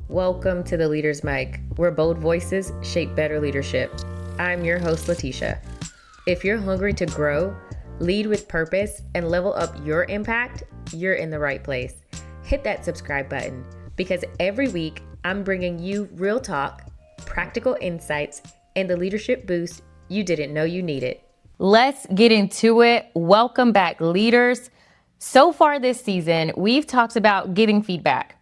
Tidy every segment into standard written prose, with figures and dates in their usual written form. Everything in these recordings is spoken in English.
Welcome to the Leader's Mic, where bold voices shape better leadership. I'm your host, Letitia. If you're hungry to grow, lead with purpose, and level up your impact, you're in the right place. Hit that subscribe button because every week I'm bringing you real talk, practical insights, and the leadership boost you didn't know you needed. Let's get into it. Welcome back, leaders. So far this season, we've talked about giving feedback,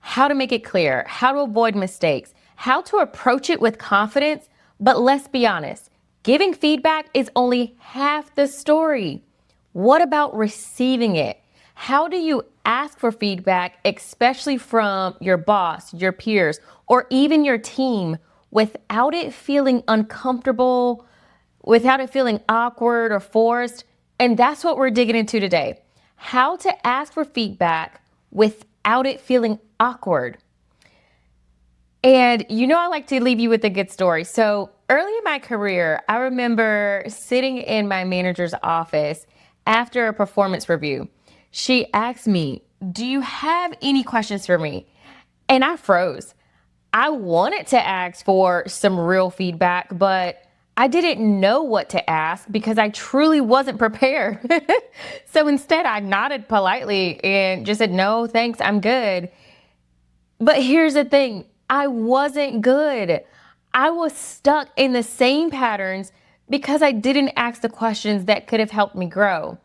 how to make it clear, how to avoid mistakes, how to approach it with confidence. But let's be honest, giving feedback is only half the story. What about receiving it? How do you ask for feedback, especially from your boss, your peers, or even your team, without it feeling uncomfortable, without it feeling awkward or forced? And that's what we're digging into today. How to ask for feedback without it feeling awkward. And I like to leave you with a good story. So early in my career, I remember sitting in my manager's office after a performance review. She asked me, "Do you have any questions for me?" And I froze. I wanted to ask for some real feedback, but I didn't know what to ask because I truly wasn't prepared. So instead, I nodded politely and just said, "No, thanks, I'm good." But here's the thing, I wasn't good. I was stuck in the same patterns because I didn't ask the questions that could have helped me grow.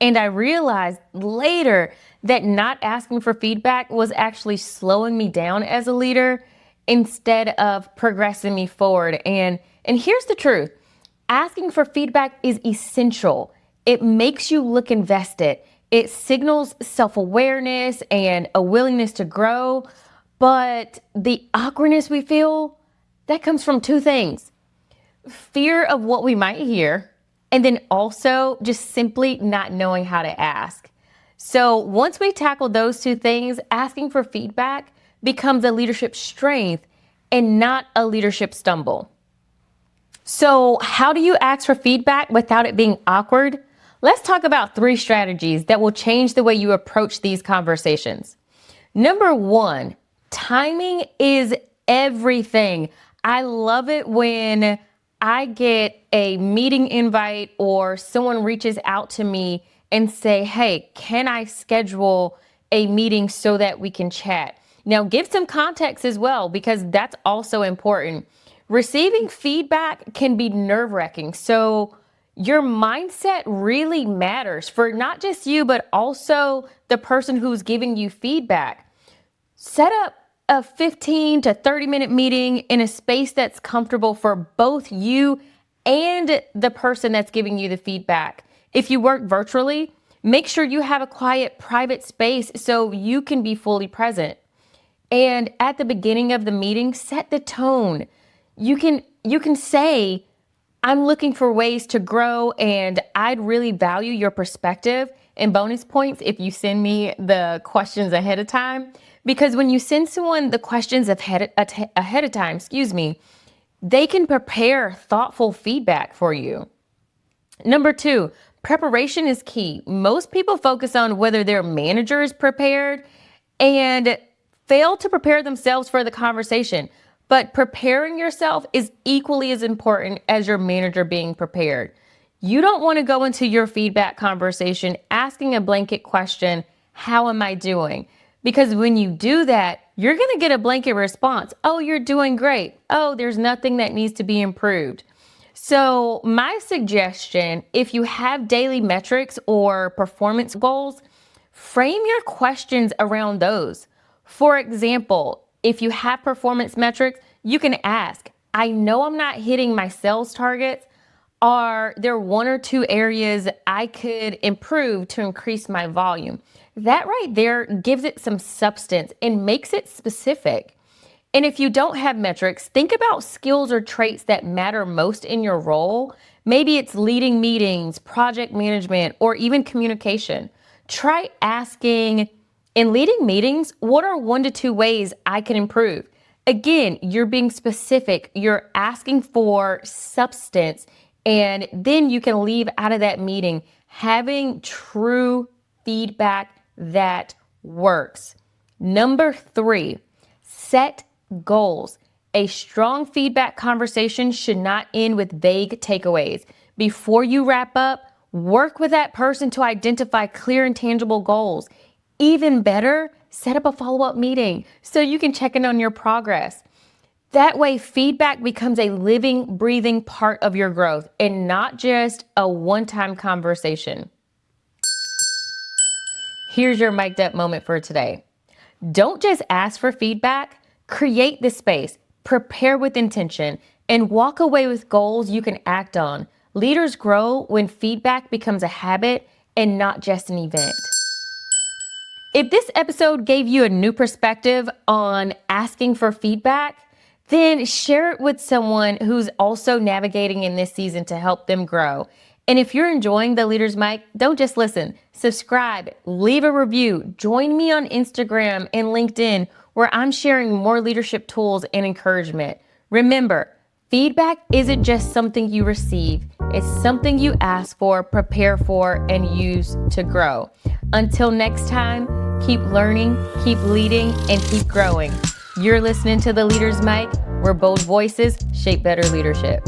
And I realized later that not asking for feedback was actually slowing me down as a leader instead of progressing me forward. And here's the truth. Asking for feedback is essential. It makes you look invested. It signals self-awareness and a willingness to grow. But the awkwardness we feel, that comes from two things: fear of what we might hear, and then also just simply not knowing how to ask. So once we tackle those two things, asking for feedback becomes a leadership strength and not a leadership stumble. So how do you ask for feedback without it being awkward? Let's talk about 3 strategies that will change the way you approach these conversations. Number 1, timing is everything. I love it when I get a meeting invite or someone reaches out to me and say, "Hey, can I schedule a meeting so that we can chat?" Now, give some context as well, because that's also important. Receiving feedback can be nerve-wracking. So your mindset really matters for not just you, but also the person who's giving you feedback. Set up a 15 to 30-minute meeting in a space that's comfortable for both you and the person that's giving you the feedback. If you work virtually, make sure you have a quiet, private space so you can be fully present. And at the beginning of the meeting, set the tone. You can say, "I'm looking for ways to grow and I'd really value your perspective," and bonus points if you send me the questions ahead of time. Because when you send someone the questions ahead of time, they can prepare thoughtful feedback for you. Number 2, preparation is key. Most people focus on whether their manager is prepared and fail to prepare themselves for the conversation. But preparing yourself is equally as important as your manager being prepared. You don't want to go into your feedback conversation asking a blanket question, "How am I doing?" Because when you do that, you're going to get a blanket response. "Oh, you're doing great." "Oh, there's nothing that needs to be improved." So my suggestion, if you have daily metrics or performance goals, frame your questions around those. For example, if you have performance metrics, you can ask, "I know I'm not hitting my sales targets. Are there 1 or 2 areas I could improve to increase my volume?" That right there gives it some substance and makes it specific. And if you don't have metrics, think about skills or traits that matter most in your role. Maybe it's leading meetings, project management, or even communication. Try asking, "In leading meetings, what are 1 to 2 ways I can improve?" Again, you're being specific, you're asking for substance, and then you can leave out of that meeting having true feedback that works. Number 3, Set goals. A strong feedback conversation should not end with vague takeaways. Before you wrap up, work with that person to identify clear and tangible goals. Even better, set up a follow-up meeting so you can check in on your progress. That way, feedback becomes a living, breathing part of your growth and not just a one-time conversation. Here's your mic'd up moment for today. Don't just ask for feedback, create the space, prepare with intention, and walk away with goals you can act on. Leaders grow when feedback becomes a habit and not just an event. If this episode gave you a new perspective on asking for feedback, then share it with someone who's also navigating in this season to help them grow. And if you're enjoying the Leaders Mic, don't just listen. Subscribe, leave a review, join me on Instagram and LinkedIn, where I'm sharing more leadership tools and encouragement. Remember, feedback isn't just something you receive. It's something you ask for, prepare for, and use to grow. Until next time, keep learning, keep leading, and keep growing. You're listening to the Leaders Mic, where bold voices shape better leadership.